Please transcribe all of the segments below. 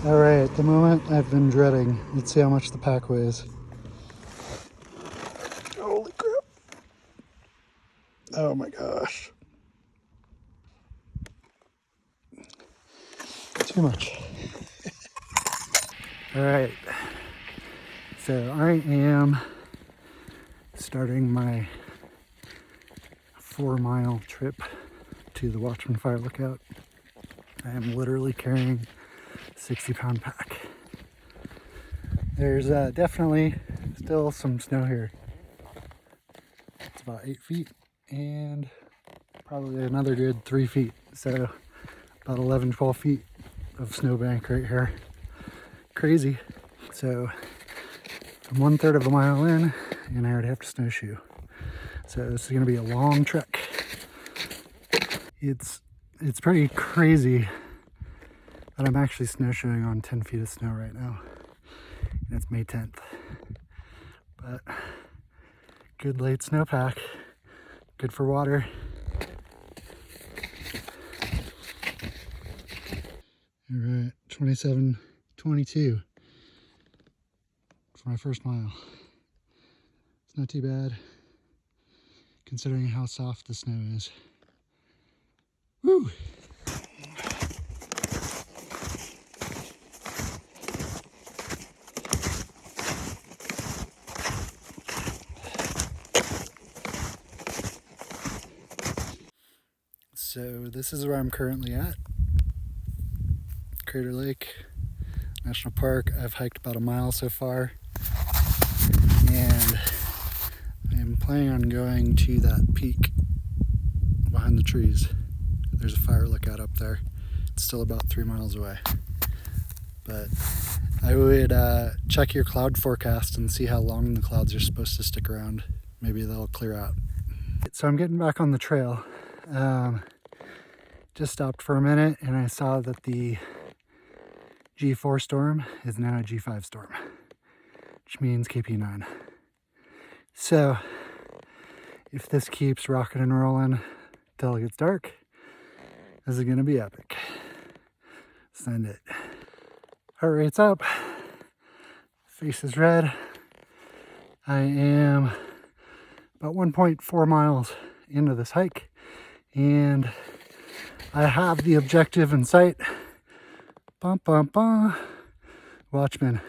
Alright, the moment I've been dreading. Let's see how much the pack weighs. Holy crap. Oh my gosh. Too much. Alright, so I am starting my 4-mile trip to the Watchman Fire Lookout. I am literally carrying a 60-pound pack. There's definitely still some snow here. It's about 8 feet and probably another good 3 feet. So about 11, 12 feet of snowbank right here. Crazy. So I'm 1/3 of a mile in and I already have to snowshoe. So this is gonna be a long trek. It's pretty crazy that I'm actually snowshoeing on 10 feet of snow right now. And it's May 10th. But good late snowpack, good for water. All right, 27:22 for my first mile. It's not too bad considering how soft the snow is. Woo! So this is where I'm currently at. Crater Lake National Park. I've hiked about a mile so far. And I'm planning on going to that peak behind the trees. There's a fire lookout up there. It's still about 3 miles away. But I would check your cloud forecast and see how long the clouds are supposed to stick around. Maybe they'll clear out. So I'm getting back on the trail. Just stopped for a minute and I saw that the G4 storm is now a G5 storm, which means KP9. So if this keeps rocking and rolling till it gets dark, this is gonna be epic. Send it. Heart rate's up, face is red. I am about 1.4 miles into this hike and I have the objective in sight. Bum, bum, bum. Watchman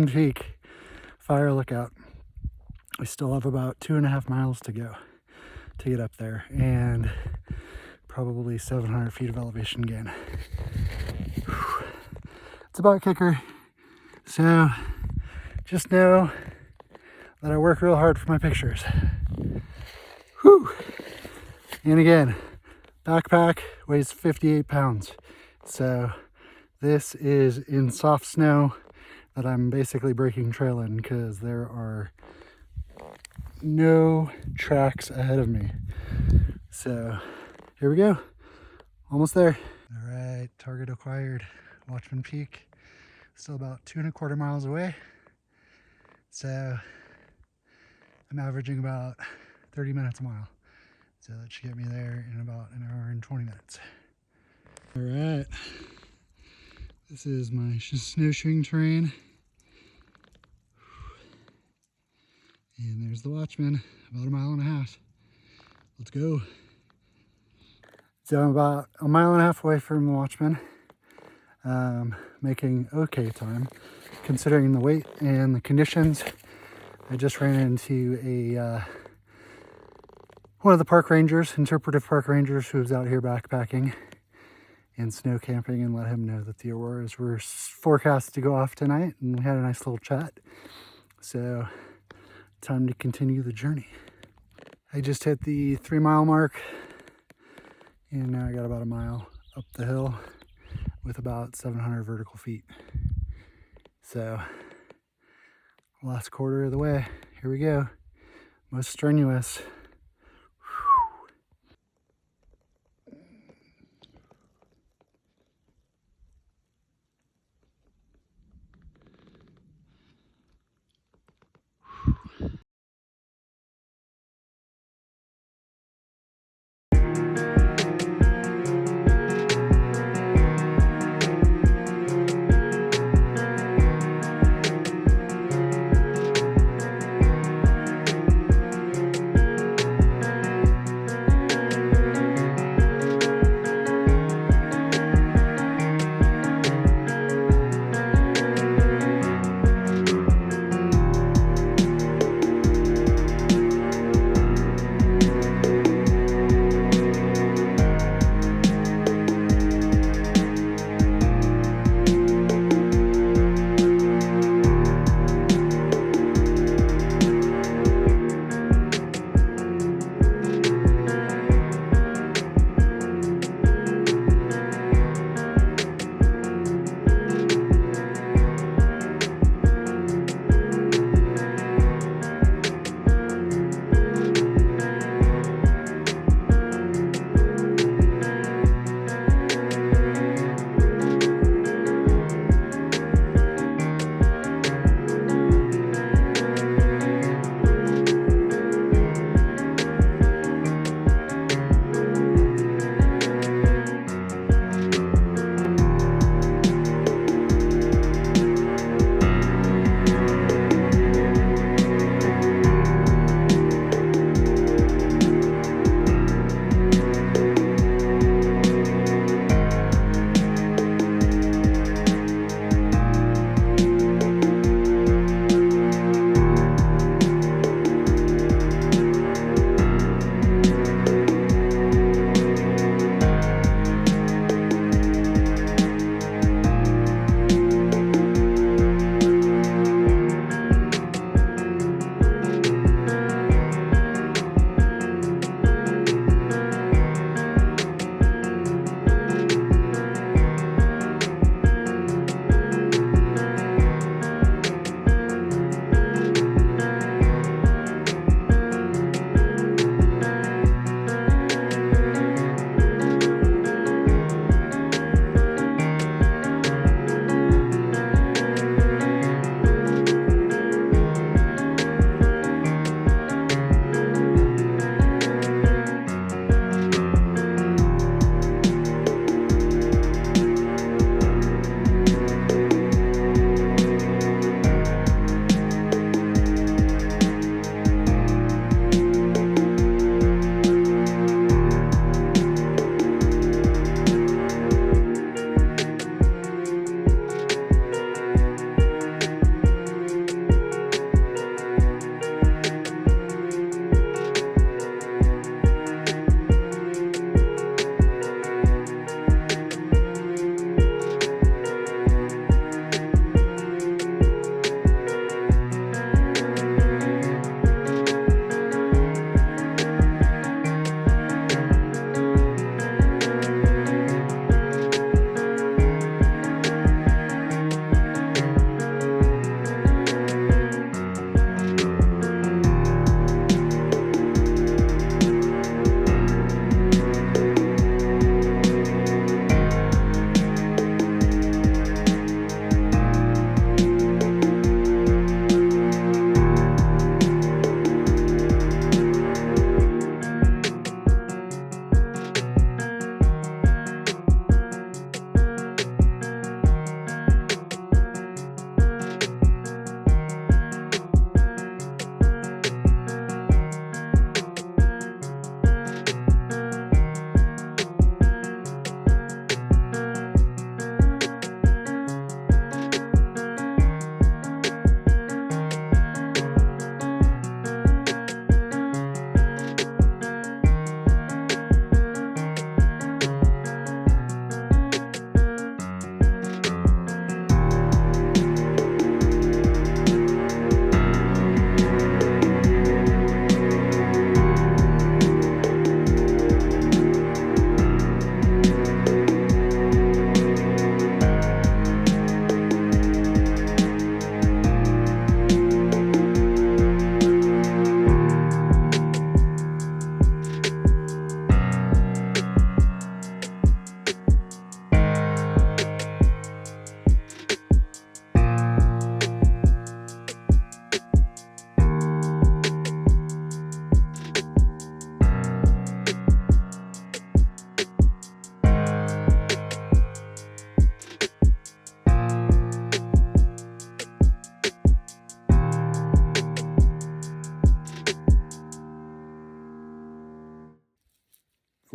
Peak Fire Lookout. We still have about 2.5 miles to go to get up there and probably 700 feet of elevation gain. Whew. It's about kicker. So just know that I work real hard for my pictures. Whew. And again, backpack weighs 58 pounds. So this is in soft snow that I'm basically breaking trail in because there are no tracks ahead of me. So here we go. Almost there. All right, target acquired. Watchman Peak. Still about 2.25 miles away. So I'm averaging about 30 minutes a mile. So that should get me there in about an hour and 20 minutes. All right. This is my snowshoeing terrain. And there's the Watchman, about 1.5 miles. Let's go. So I'm about 1.5 miles away from the Watchman, making okay time, considering the weight and the conditions. I just ran into one of the park rangers, interpretive park rangers, who was out here backpacking and snow camping, and let him know that the Auroras were forecast to go off tonight, and we had a nice little chat. So time to continue the journey. I just hit the 3-mile mark and now I got about a mile up the hill with about 700 vertical feet. So last quarter of the way, here we go. Most strenuous.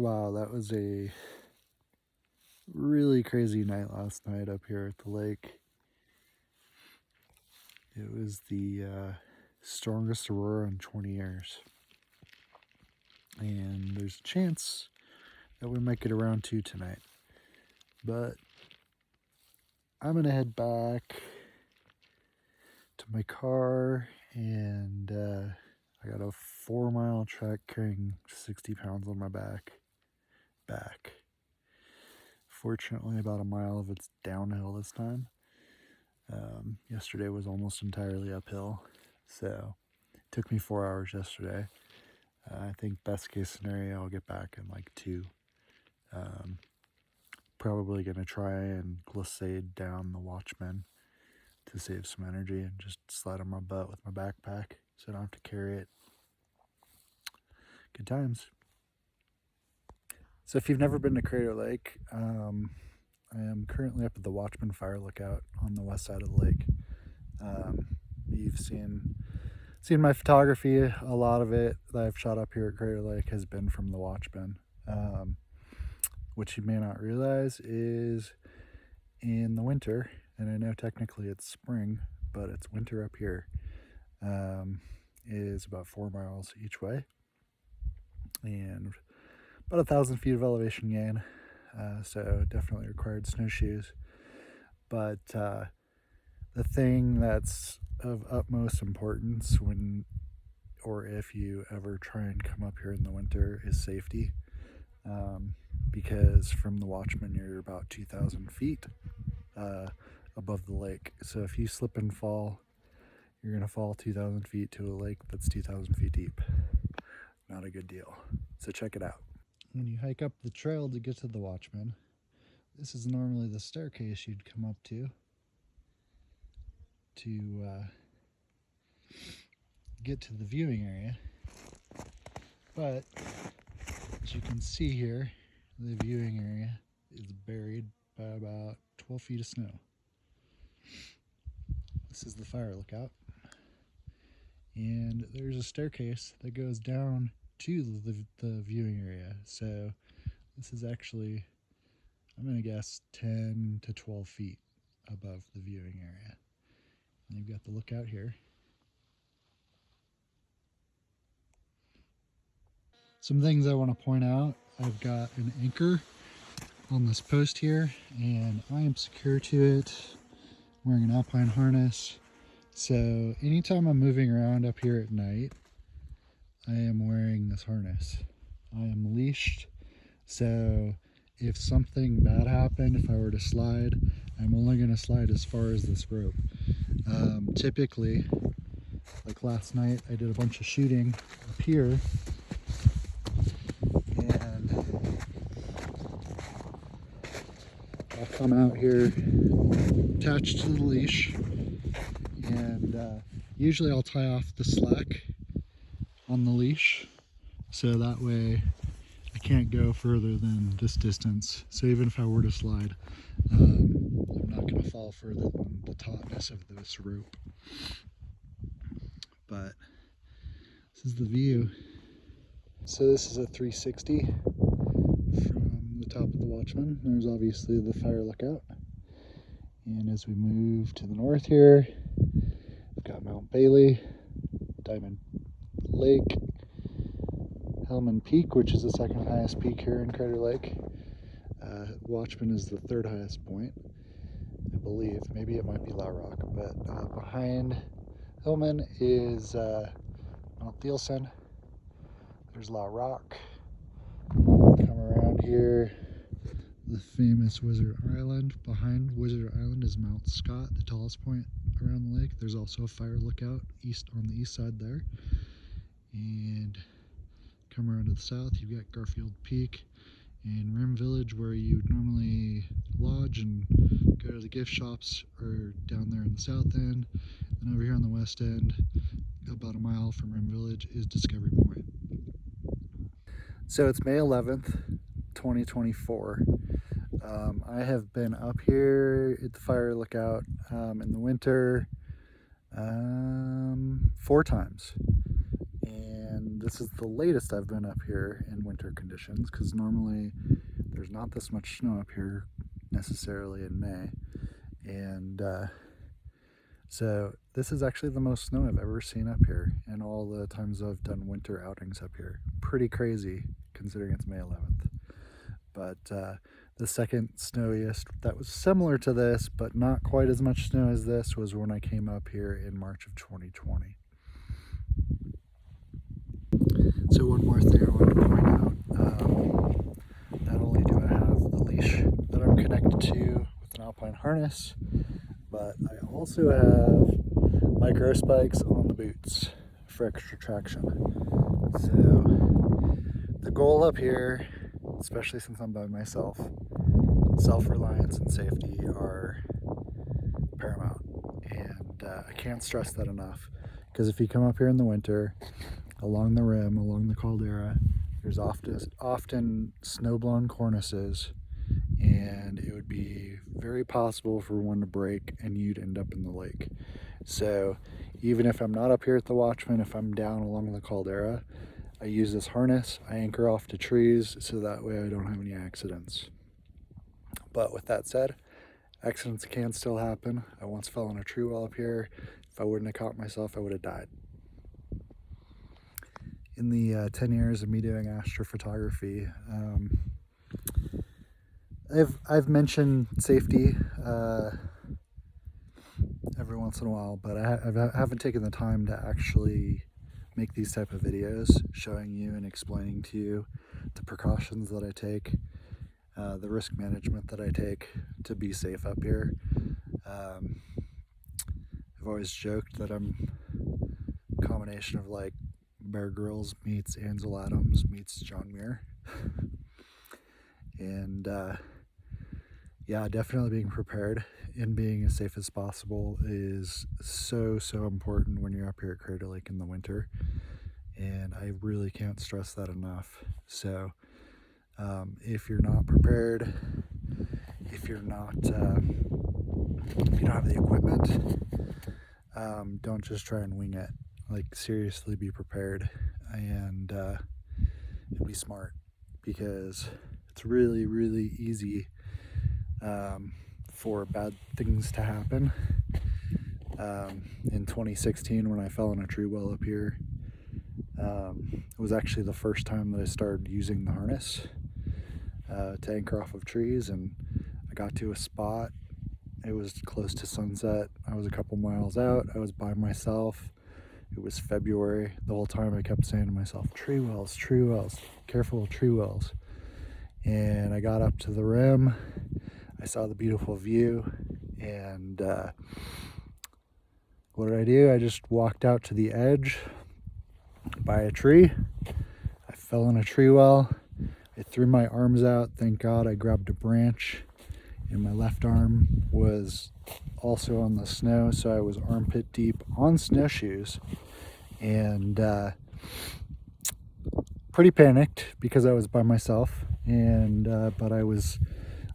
Wow, that was a really crazy night last night up here at the lake. It was the strongest aurora in 20 years. And there's a chance that we might get around to tonight. But I'm going to head back to my car, and I got a 4-mile trek carrying 60 pounds on my back. Fortunately, about a mile of it's downhill this time. Yesterday was almost entirely uphill, so it took me 4 hours yesterday. I think best case scenario, I'll get back in like 2. Probably going to try and glissade down the Watchman to save some energy and just slide on my butt with my backpack so I don't have to carry it. Good times. So if you've never been to Crater Lake, I am currently up at the Watchman Fire Lookout on the west side of the lake. You've seen my photography. A lot of it that I've shot up here at Crater Lake has been from the Watchman. What you may not realize is in the winter, and I know technically it's spring, but it's winter up here, is about 4 miles each way and about 1,000 feet of elevation gain. So definitely required snowshoes. But the thing that's of utmost importance when or if you ever try and come up here in the winter is safety. Because from the Watchman you're about 2,000 feet above the lake. So if you slip and fall, you're going to fall 2,000 feet to a lake that's 2,000 feet deep. Not a good deal. So check it out. When you hike up the trail to get to the Watchman, this is normally the staircase you'd come up to get to the viewing area. But as you can see here, the viewing area is buried by about 12 feet of snow. This is the fire lookout. And there's a staircase that goes down to the viewing area. So this is actually, I'm going to guess, 10 to 12 feet above the viewing area. And you've got the lookout here. Some things I want to point out: I've got an anchor on this post here, and I am secure to it, wearing an alpine harness. So anytime I'm moving around up here at night, I am wearing this harness. I am leashed, so if something bad happened, if I were to slide, I'm only going to slide as far as this rope. Typically, like last night, I did a bunch of shooting up here, and I'll come out here attached to the leash, and usually I'll tie off the slack on the leash, so that way I can't go further than this distance. So even if I were to slide, I'm not going to fall further than the tautness of this rope. But this is the view. So this is a 360 from the top of the Watchman. There's obviously the fire lookout. And as we move to the north here, we've got Mount Bailey, Diamond Lake, Watchman Peak, which is the second highest peak here in Crater Lake. Watchman is the third highest point, I believe. Maybe it might be La Rock, but behind Hillman is Mount Thielsen. There's La Rock. Come around here, the famous Wizard Island. Behind Wizard Island is Mount Scott, the tallest point around the lake. There's also a fire lookout on the east side there. And come around to the south, you've got Garfield Peak and Rim Village, where you normally lodge and go to the gift shops, or down there in the south end. And over here on the west end, about a mile from Rim Village, is Discovery Point. So it's May 11th, 2024. I have been up here at the fire lookout in the winter 4 times. And this is the latest I've been up here in winter conditions, because normally there's not this much snow up here necessarily in May. And so this is actually the most snow I've ever seen up here in all the times I've done winter outings up here. Pretty crazy considering it's May 11th. But the second snowiest that was similar to this, but not quite as much snow as this, was when I came up here in March of 2020. So one more thing I wanted to point out, not only do I have the leash that I'm connected to with an alpine harness, but I also have micro spikes on the boots for extra traction. So the goal up here, especially since I'm by myself, self-reliance and safety are paramount. And I can't stress that enough, because if you come up here in the winter, along the rim, along the caldera, there's often snow-blown cornices, and it would be very possible for one to break and you'd end up in the lake. So even if I'm not up here at the Watchman, if I'm down along the caldera, I use this harness, I anchor off to trees so that way I don't have any accidents. But with that said, accidents can still happen. I once fell on a tree well up here. If I wouldn't have caught myself, I would have died. In the 10 years of me doing astrophotography, I've mentioned safety every once in a while, but I haven't taken the time to actually make these type of videos showing you and explaining to you the precautions that I take, the risk management that I take to be safe up here. I've always joked that I'm a combination of like Bear Grylls meets Ansel Adams meets John Muir. And yeah, definitely being prepared and being as safe as possible is so important when you're up here at Crater Lake in the winter. And I really can't stress that enough. So if you're not prepared, if you don't have the equipment, don't just try and wing it. Like, seriously be prepared and be smart, because it's really easy for bad things to happen. In 2016, when I fell in a tree well up here, it was actually the first time that I started using the harness to anchor off of trees, and I got to a spot. It was close to sunset. I was a couple miles out. I was by myself. It was February. The whole time I kept saying to myself, tree wells, careful of tree wells. And I got up to the rim. I saw the beautiful view, and what did I do? I just walked out to the edge by a tree. I fell in a tree well. I threw my arms out. Thank God I grabbed a branch, and my left arm was also on the snow, so I was armpit deep on snowshoes, and pretty panicked because I was by myself. And but I was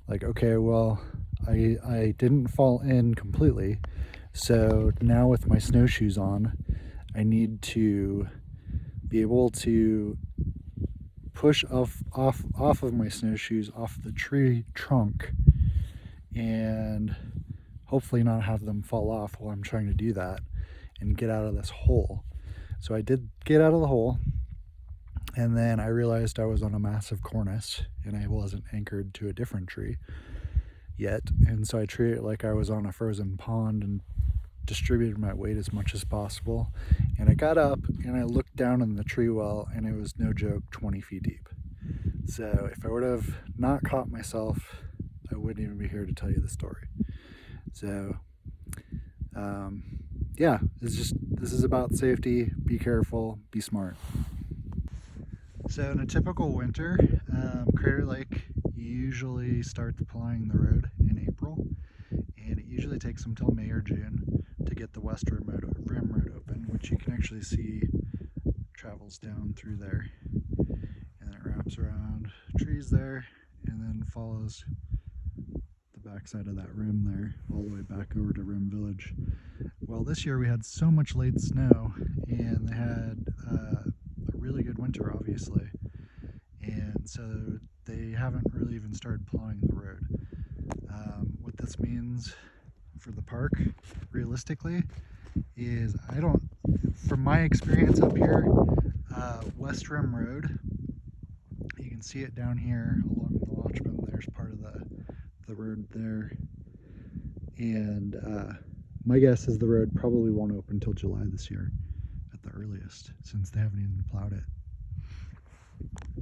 like, okay, well, I didn't fall in completely, so now with my snowshoes on, I need to be able to push off of my snowshoes off the tree trunk, and hopefully not have them fall off while I'm trying to do that, and get out of this hole. So I did get out of the hole, and then I realized I was on a massive cornice and I wasn't anchored to a different tree yet, and so I treated it like I was on a frozen pond and distributed my weight as much as possible. And I got up and I looked down in the tree well, and it was, no joke, 20 feet deep. So if I would have not caught myself, I wouldn't even be here to tell you the story. So yeah, this is about safety. Be careful, be smart. So in a typical winter, Crater Lake usually starts plying the road in April, and it usually takes until May or June to get the west rim road open, which you can actually see travels down through there, and then it wraps around trees there and then follows the backside of that rim there all the way back over to Rim Village. Well, this year we had so much late snow, and they had a really good winter, obviously, and so they haven't really even started plowing the road. What this means for the park, realistically, is from my experience up here, West Rim Road, you can see it down here along the Watchman. There's part of the road there, and my guess is the road probably won't open until July this year at the earliest, since they haven't even plowed it.